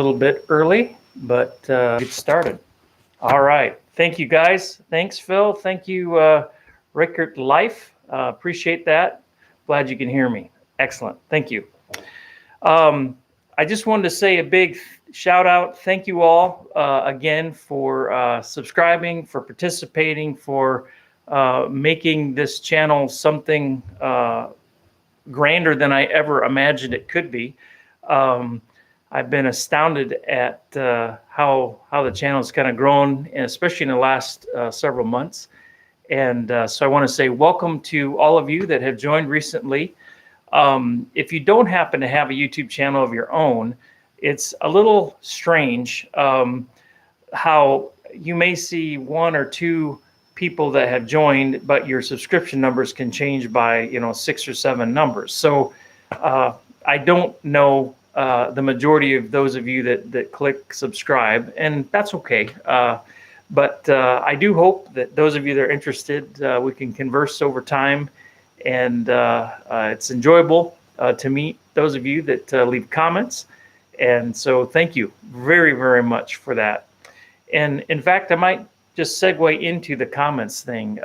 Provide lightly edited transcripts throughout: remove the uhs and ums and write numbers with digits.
little bit early, but get started. All right. Thank you, guys. Thanks, Phil. Thank you, Rickert Life. Appreciate that. Glad you can hear me. Excellent. Thank you. I just wanted to say a big shout out. Thank you all again for subscribing, for participating, for making this channel something grander than I ever imagined it could be. I've been astounded at how the channel's kind of grown, and especially in the last several months. And so I want to say welcome to all of you that have joined recently. If you don't happen to have a YouTube channel of your own, it's a little strange how you may see one or two people that have joined, but your subscription numbers can change by 6 or 7 numbers. So I don't know the majority of those of you that click subscribe, and that's okay. But I do hope that those of you that are interested, we can converse over time, and it's enjoyable to meet those of you that leave comments. And so thank you very, very much for that. And in fact, I might just segue into the comments thing.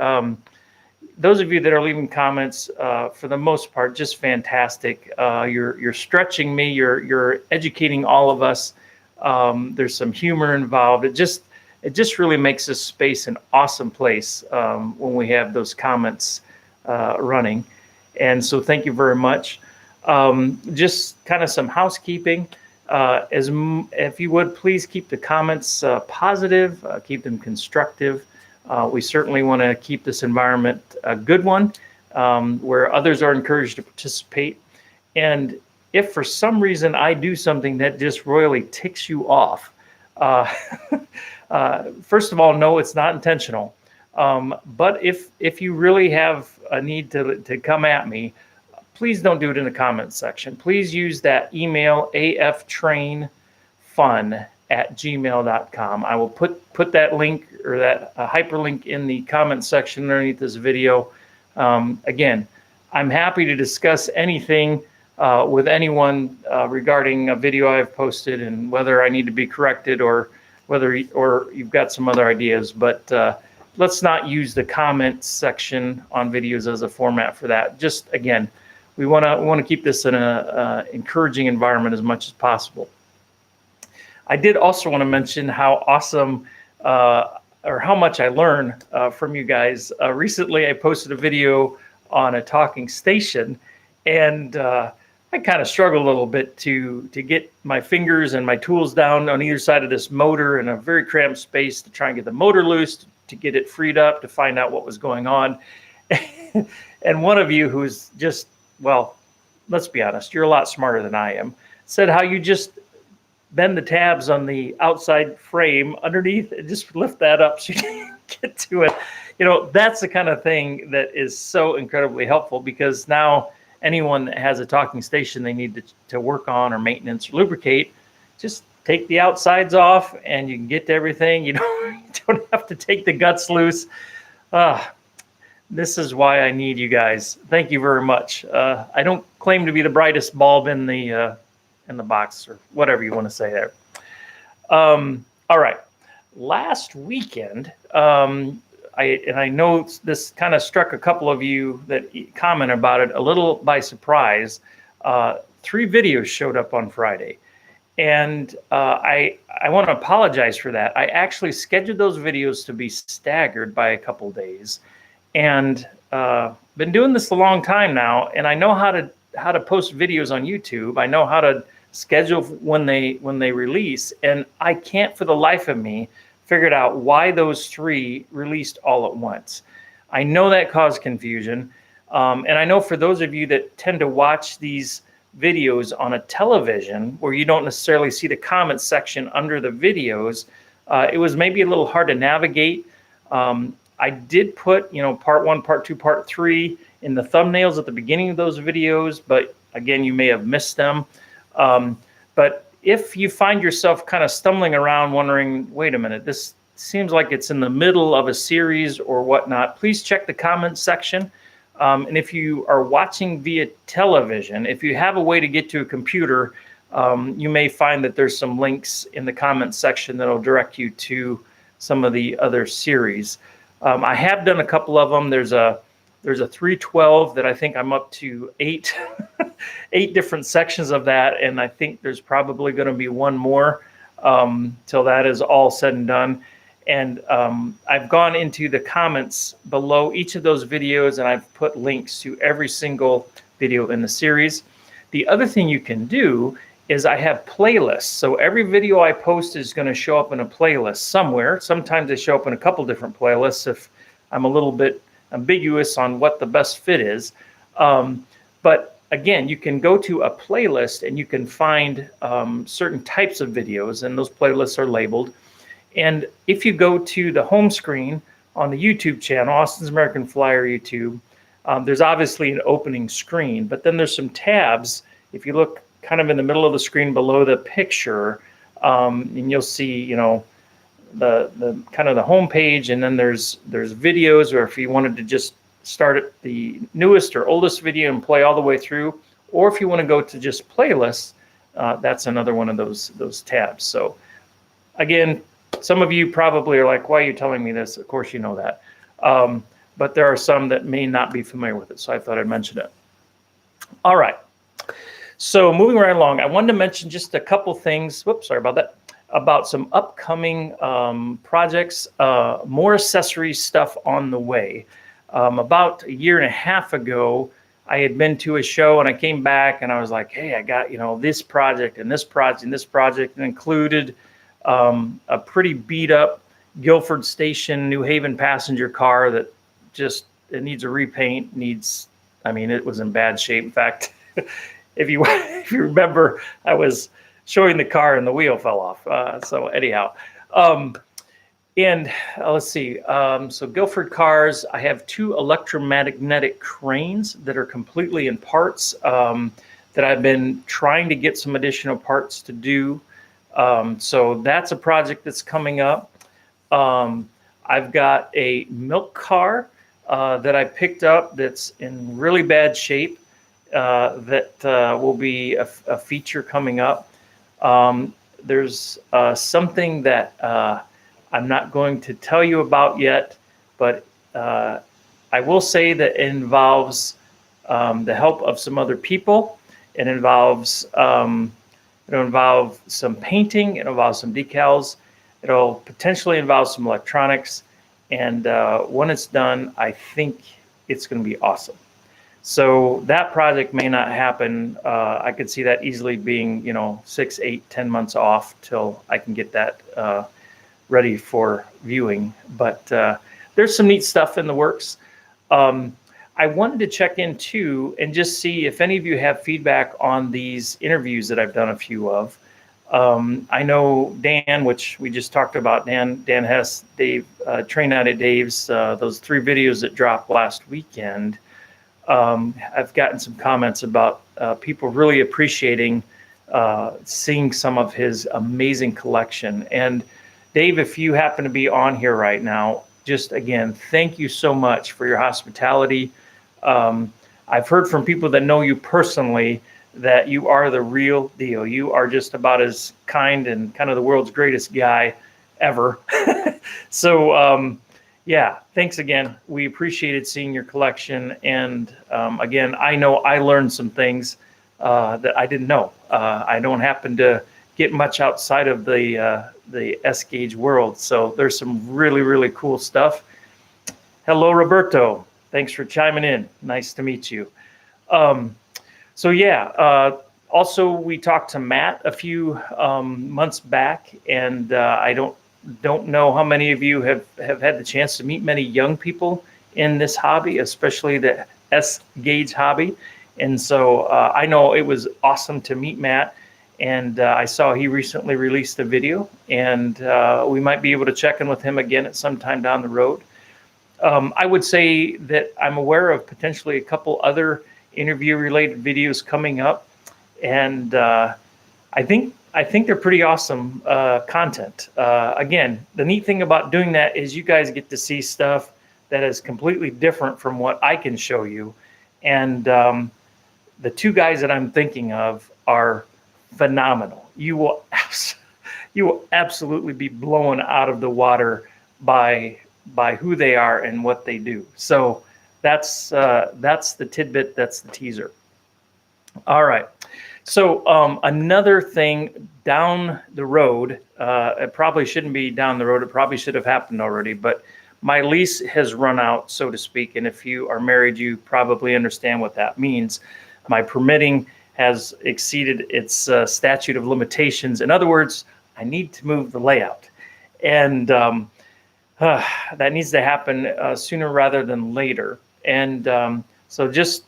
Those of you that are leaving comments, for the most part, just fantastic. You're stretching me. You're educating all of us. There's some humor involved. It just really makes this space an awesome place when we have those comments running. And so thank you very much. Just kind of some housekeeping. If you would, please keep the comments positive, keep them constructive. We certainly want to keep this environment a good one, where others are encouraged to participate. And if for some reason I do something that just royally ticks you off, first of all, no, it's not intentional. But if you really have a need to come at me, please don't do it in the comments section. Please use that email, aftrainfun@gmail.com. I will put that link or that hyperlink in the comment section underneath this video. Again, I'm happy to discuss anything with anyone regarding a video I've posted, and whether I need to be corrected or you've got some other ideas. But let's not use the comments section on videos as a format for that. Just again, we want to keep this in a encouraging environment as much as possible. I did also want to mention how awesome or how much I learn from you guys. Recently, I posted a video on a talking station, and I kind of struggled a little bit to get my fingers and my tools down on either side of this motor in a very cramped space to try and get the motor loose, to get it freed up, to find out what was going on. And one of you who's just, well, let's be honest, you're a lot smarter than I am, said how you just bend the tabs on the outside frame underneath and just lift that up so you can get to it. That's the kind of thing that is so incredibly helpful, because now anyone that has a talking station they need to work on or maintenance or lubricate, just take the outsides off and you can get to everything. You don't have to take the guts loose. This is why I need you guys. Thank you very much. I don't claim to be the brightest bulb in the box, or whatever you want to say there. All right. Last weekend, I know this kind of struck a couple of you that commented about it a little by surprise. 3 videos showed up on Friday. And I want to apologize for that. I actually scheduled those videos to be staggered by a couple days, and been doing this a long time now, and I know how to post videos on YouTube. I know how to schedule when they release, and I can't for the life of me figure out why those 3 released all at once. I know that caused confusion, and I know for those of you that tend to watch these videos on a television where you don't necessarily see the comment section under the videos, it was maybe a little hard to navigate. I did put, part 1, part 2, part 3 in the thumbnails at the beginning of those videos, but again, you may have missed them. But if you find yourself kind of stumbling around wondering, wait a minute, this seems like it's in the middle of a series or whatnot, please check the comments section. And if you are watching via television, if you have a way to get to a computer, you may find that there's some links in the comments section that'll direct you to some of the other series. I have done a couple of them. There's a 312 that I think I'm up to 8 different sections of that, and I think there's probably going to be one more till that is all said and done. And I've gone into the comments below each of those videos, and I've put links to every single video in the series. The other thing you can do is I have playlists. So every video I post is going to show up in a playlist somewhere. Sometimes they show up in a couple different playlists if I'm a little bit ambiguous on what the best fit is. But again, you can go to a playlist and you can find certain types of videos, and those playlists are labeled. And if you go to the home screen on the YouTube channel, Austin's American Flyer YouTube, there's obviously an opening screen, but then there's some tabs. If you look kind of in the middle of the screen below the picture, and you'll see, you know, the kind of the home page, and then there's videos, or if you wanted to just start at the newest or oldest video and play all the way through, or if you want to go to just playlists, that's another one of those tabs. So again, some of you probably are like, why are you telling me this? Of course you know that. But there are some that may not be familiar with it, so I thought I'd mention it. All right. So moving right along, I wanted to mention just a couple things. Whoops, sorry about that. About some upcoming projects, more accessory stuff on the way. About a year and a half ago, I had been to a show and I came back and I was like, hey, I got, you know, this project and this project and this project, and included a pretty beat up Guilford Station New Haven passenger car that just, it needs a repaint, I mean, it was in bad shape. In fact, if you remember, I was showing the car and the wheel fell off. So anyhow, and let's see. So Guilford cars, I have 2 electromagnetic cranes that are completely in parts that I've been trying to get some additional parts to do. So that's a project that's coming up. I've got a milk car that I picked up that's in really bad shape that will be a feature coming up. There's something that I'm not going to tell you about yet, but I will say that it involves the help of some other people. It involves it'll involve some painting. It involves some decals. It'll potentially involve some electronics. And when it's done, I think it's going to be awesome. So that project may not happen. I could see that easily being, 6, 8, 10 months off till I can get that ready for viewing. But there's some neat stuff in the works. I wanted to check in too and just see if any of you have feedback on these interviews that I've done a few of. I know Dan, which we just talked about, Dan Hess, Dave, Train Out of Dave's, those 3 videos that dropped last weekend. I've gotten some comments about people really appreciating seeing some of his amazing collection. And Dave, if you happen to be on here right now, just again, thank you so much for your hospitality. I've heard from people that know you personally that you are the real deal. You are just about as kind and kind of the world's greatest guy ever. So, yeah, thanks again. We appreciated seeing your collection. And again, I know I learned some things that I didn't know. I don't happen to get much outside of the S-Gauge world. So there's some really, really cool stuff. Hello, Roberto. Thanks for chiming in. Nice to meet you. So yeah, also we talked to Matt a few months back, and I don't know how many of you have had the chance to meet many young people in this hobby, especially the S-Gauge hobby. And so I know it was awesome to meet Matt, and I saw he recently released a video, and we might be able to check in with him again at some time down the road. I would say that I'm aware of potentially a couple other interview-related videos coming up, and I think they're pretty awesome content. Again, the neat thing about doing that is you guys get to see stuff that is completely different from what I can show you. And the 2 guys that I'm thinking of are phenomenal. You will absolutely be blown out of the water by who they are and what they do. So that's the tidbit. That's the teaser. All right. So another thing down the road, it probably shouldn't be down the road. It probably should have happened already, but my lease has run out, so to speak. And if you are married, you probably understand what that means. My permitting has exceeded its statute of limitations. In other words, I need to move the layout. And that needs to happen sooner rather than later. And so just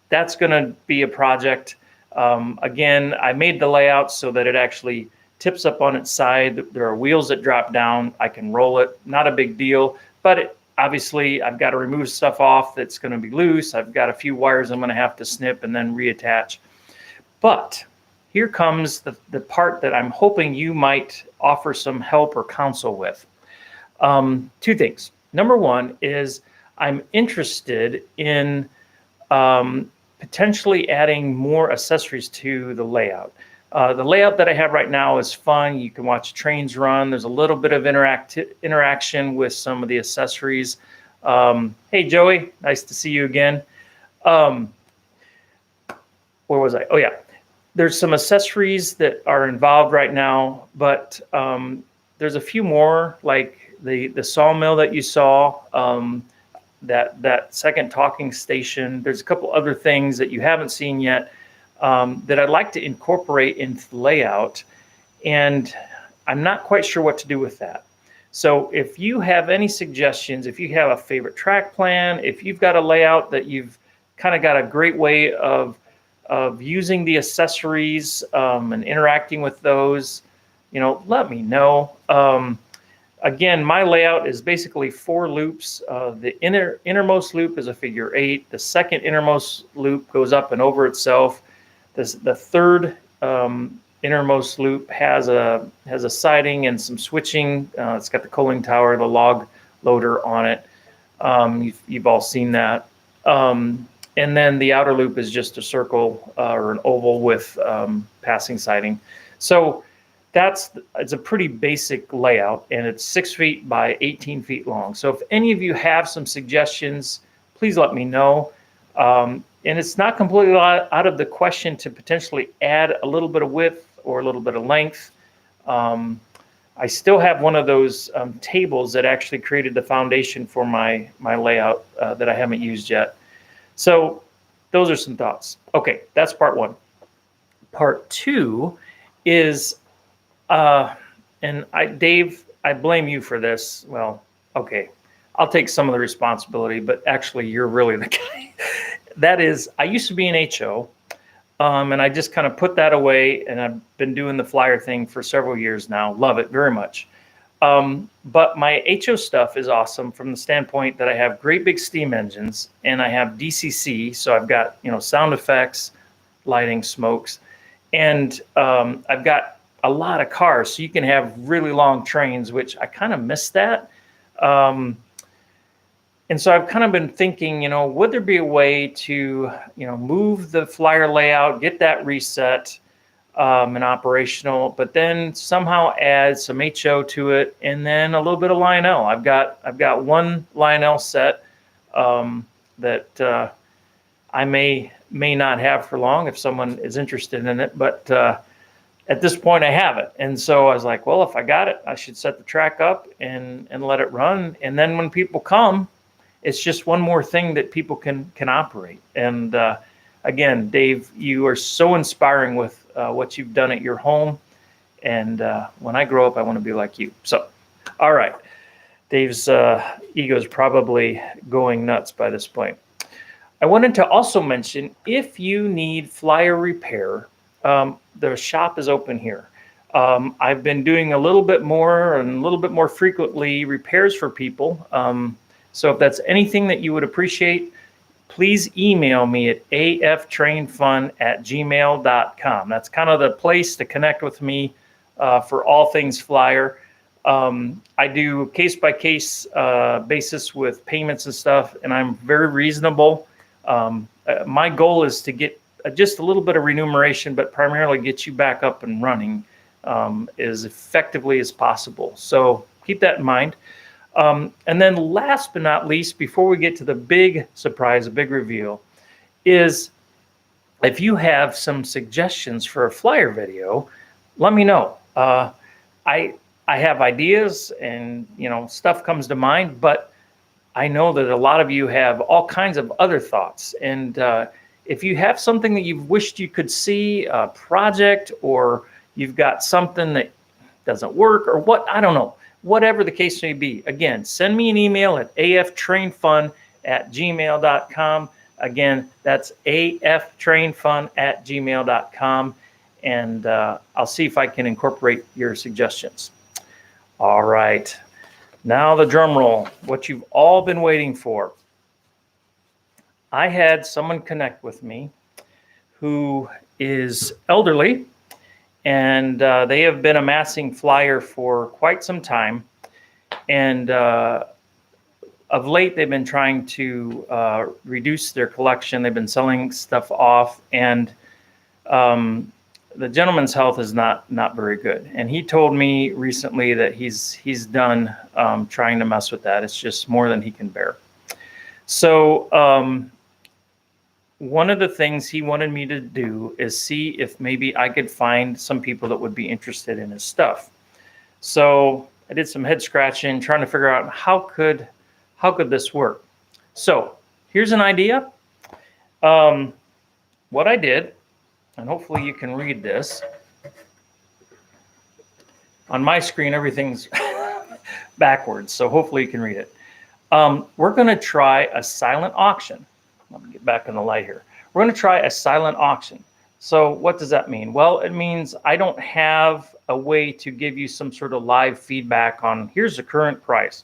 that's going to be a project. Again, I made the layout so that it actually tips up on its side. There are wheels that drop down. I can roll it. Not a big deal. But obviously, I've got to remove stuff off that's going to be loose. I've got a few wires I'm going to have to snip and then reattach. But here comes the part that I'm hoping you might offer some help or counsel with. Two things. Number one is I'm interested in potentially adding more accessories to the layout. The layout that I have right now is fun. You can watch trains run. There's a little bit of interaction with some of the accessories. Hey, Joey, nice to see you again. Where was I? Oh, yeah. There's some accessories that are involved right now, but there's a few more, like the sawmill that you saw, that second talking station. There's a couple other things that you haven't seen yet that I'd like to incorporate into the layout, and I'm not quite sure what to do with that. So if you have any suggestions, if you have a favorite track plan, if you've got a layout that you've kind of got a great way of using the accessories and interacting with those, let me know. Again, my layout is basically 4 loops. The innermost loop is a figure 8. The second innermost loop goes up and over itself. The third innermost loop has a siding and some switching. It's got the coaling tower, the log loader on it. You've all seen that. And then the outer loop is just a circle or an oval with passing siding. So it's a pretty basic layout, and it's 6 feet by 18 feet long. So if any of you have some suggestions, please let me know. And it's not completely out of the question to potentially add a little bit of width or a little bit of length. I still have one of those tables that actually created the foundation for my layout that I haven't used yet. So those are some thoughts. Okay, that's part one. Part two is, and Dave, I blame you for this. Well, okay, I'll take some of the responsibility, but actually you're really the guy. That is, I used to be an HO, and I just kind of put that away, and I've been doing the flyer thing for several years now. Love it very much. But my HO stuff is awesome from the standpoint that I have great big steam engines, and I have DCC, so I've got sound effects, lighting, smokes, and I've got a lot of cars, so you can have really long trains, which I kind of miss that. And so I've kind of been thinking, would there be a way to, move the flyer layout, get that reset and operational, but then somehow add some HO to it, and then a little bit of Lionel. I've got one Lionel set that I may not have for long if someone is interested in it, but at this point I have it. And so I was like, well, if I got it, I should set the track up and let it run. And then when people come, it's just one more thing that people can operate. And again, Dave, you are so inspiring with what you've done at your home. And when I grow up, I want to be like you. So, all right. Dave's ego is probably going nuts by this point. I wanted to also mention, if you need flyer repair, the shop is open here. I've been doing a little bit more and a little bit more frequently repairs for people. So if that's anything that you would appreciate, please email me at aftrainfun@gmail.com. That's kind of the place to connect with me for all things flyer. I do case-by-case basis with payments and stuff, and I'm very reasonable. My goal is to get just a little bit of remuneration, but primarily get you back up and running as effectively as possible. So keep that in mind. And then last but not least, before we get to the big surprise, a big reveal, is if you have some suggestions for a flyer video, let me know. I have ideas and, stuff comes to mind, but I know that a lot of you have all kinds of other thoughts. And if you have something that you've wished you could see, a project, or you've got something that doesn't work, or what, I don't know, whatever the case may be, again, send me an email at aftrainfun@gmail.com. Again, that's aftrainfun@gmail.com. And I'll see if I can incorporate your suggestions. All right. Now the drum roll, what you've all been waiting for. I had someone connect with me who is elderly, and they have been amassing flyer for quite some time. And of late, they've been trying to reduce their collection. They've been selling stuff off, and the gentleman's health is not very good. And he told me recently that he's done trying to mess with that. It's just more than he can bear. So one of the things he wanted me to do is see if maybe I could find some people that would be interested in his stuff. So I did some head scratching, trying to figure out how could this work. So here's an idea. What I did, and hopefully you can read this. On my screen, everything's backwards, so hopefully you can read it. We're going to try a silent auction. Let me get back in the light here. We're going to try a silent auction. So what does that mean? Well, it means I don't have a way to give you some sort of live feedback on here's the current price.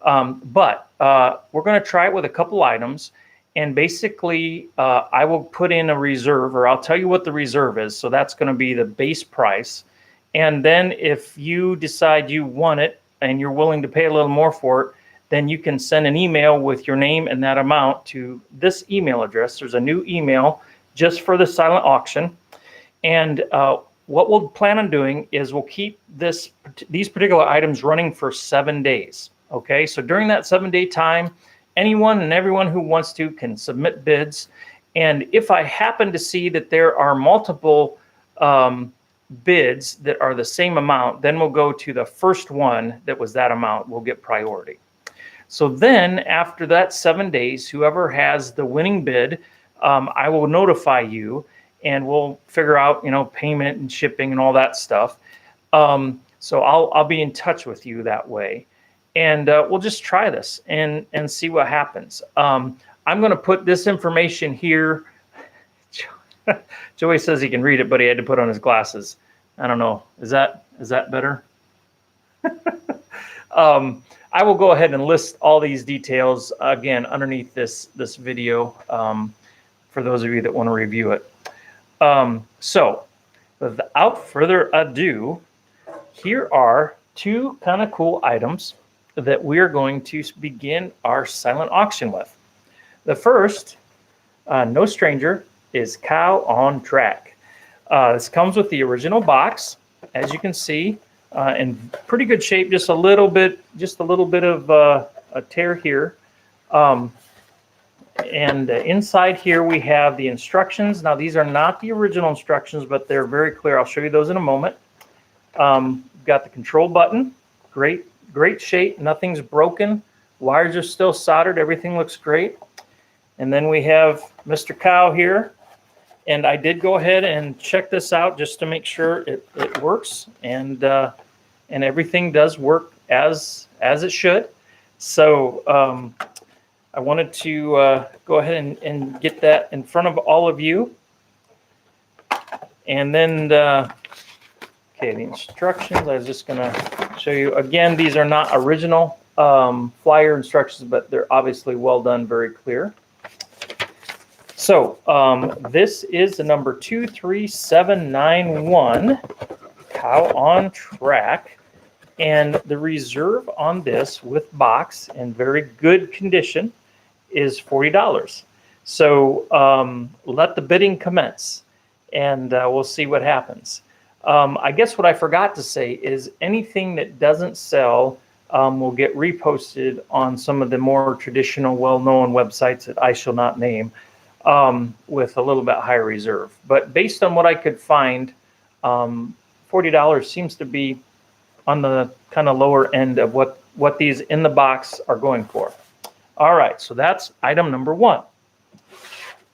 But we're going to try it with a couple items. And basically, I will put in a reserve, or I'll tell you what the reserve is. So that's going to be the base price. And then if you decide you want it and you're willing to pay a little more for it, then you can send an email with your name and that amount to this email address. There's a new email just for the silent auction. And what we'll plan on doing is we'll keep these particular items running for 7 days. Okay, so during that 7-day time, anyone and everyone who wants to can submit bids. And if I happen to see that there are multiple bids that are the same amount, then we'll go to the first one that was that amount. We'll get priority. So then after that 7 days, whoever has the winning bid, I will notify you, and we'll figure out, payment and shipping and all that stuff. So I'll be in touch with you that way. And we'll just try this and see what happens. I'm going to put this information here. Joey says he can read it, but he had to put on his glasses. I don't know. Is that better? I will go ahead and list all these details again underneath this video for those of you that want to review it. So without further ado, here are two kind of cool items that we're going to begin our silent auction with. The first, no stranger, is Cow on Track. This comes with the original box, as you can see, in pretty good shape. Just a little bit of a tear here. And inside here we have the instructions. Now these are not the original instructions, but they're very clear. I'll show you those in a moment. We've got the control button. Great shape. Nothing's broken. Wires are still soldered. Everything looks great. And then we have Mr. Cow here. And I did go ahead and check this out just to make sure it works. And everything does work as it should. So I wanted to go ahead and get that in front of all of you. And then, okay, the instructions, I was just going to show you. Again, these are not original flyer instructions, but they're obviously well done, very clear. So this is the number 23791, Cow on Track. And the reserve on this with box in very good condition is $40. So let the bidding commence, and we'll see what happens. I guess what I forgot to say is anything that doesn't sell will get reposted on some of the more traditional, well-known websites that I shall not name, with a little bit higher reserve. But based on what I could find, $40 seems to be on the kind of lower end of what these in the box are going for. All right, so that's item number one.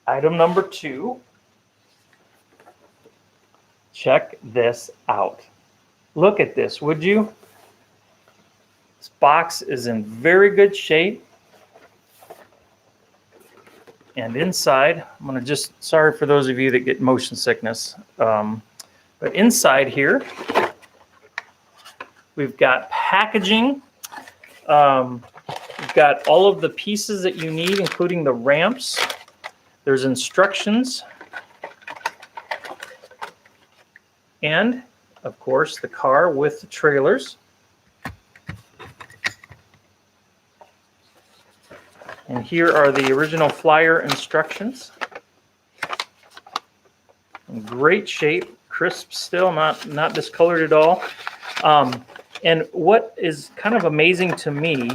Item number two, check this out. Look at this, would you? This box is in very good shape. And inside, I'm gonna just, sorry for those of you that get motion sickness, but inside here, we've got packaging. We've got all of the pieces that you need, including the ramps. There's instructions. And, of course, the car with the trailers. And here are the original flyer instructions. In great shape, crisp still, not discolored at all. And what is kind of amazing to me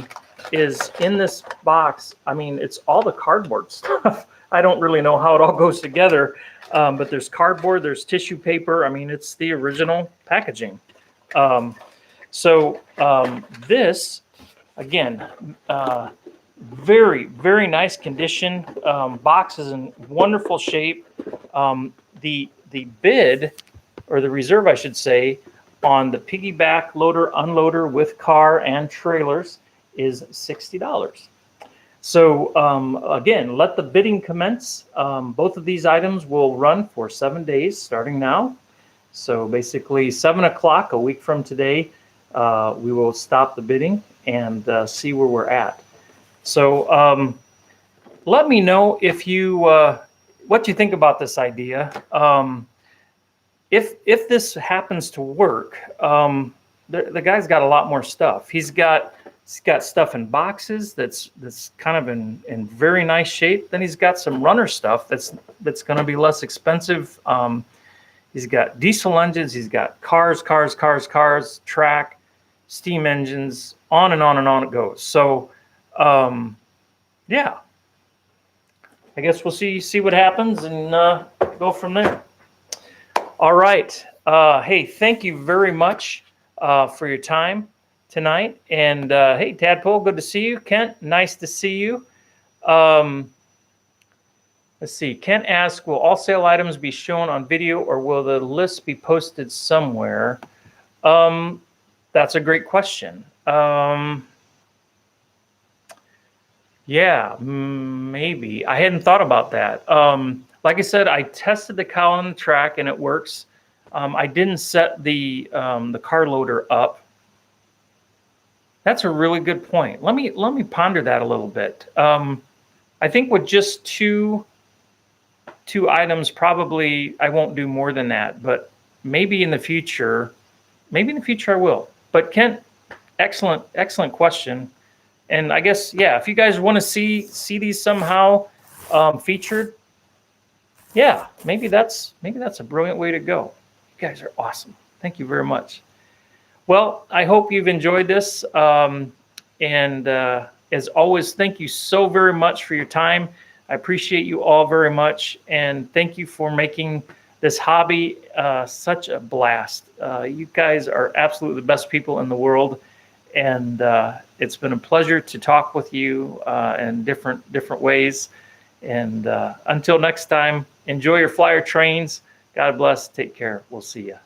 is in this box, I mean, it's all the cardboard stuff. I don't really know how it all goes together, but there's cardboard, there's tissue paper. I mean, it's the original packaging. This, again, very, very nice condition. Box is in wonderful shape. The bid, or the reserve, I should say, on the piggyback loader unloader with car and trailers is $60. So again, let the bidding commence. Both of these items will run for 7 days starting now. So basically 7 o'clock a week from today, we will stop the bidding and see where we're at. So let me know if you what you think about this idea. If this happens to work, the guy's got a lot more stuff. He's got stuff in boxes that's kind of in very nice shape. Then he's got some runner stuff that's going to be less expensive. He's got diesel engines. He's got cars, track, steam engines, on and on and on it goes. So yeah, I guess we'll see what happens and go from there. All right. Hey, thank you very much for your time tonight. And hey, Tadpole, good to see you. Kent, nice to see you. Let's see. Kent asks, will all sale items be shown on video or will the list be posted somewhere? That's a great question. Yeah, maybe. I hadn't thought about that. Like I said, I tested the cowl on the track and it works. I didn't set the car loader up. That's a really good point. Let me ponder that a little bit. I think with just two items, probably I won't do more than that. But maybe in the future I will. But Kent, excellent question. And I guess, yeah, if you guys want to see these somehow featured, yeah, maybe that's a brilliant way to go. You guys are awesome. Thank you very much. Well, I hope you've enjoyed this. And as always, thank you so very much for your time. I appreciate you all very much. And thank you for making this hobby such a blast. You guys are absolutely the best people in the world. And it's been a pleasure to talk with you in different ways. And until next time, enjoy your flyer trains. God bless. Take care. We'll see you.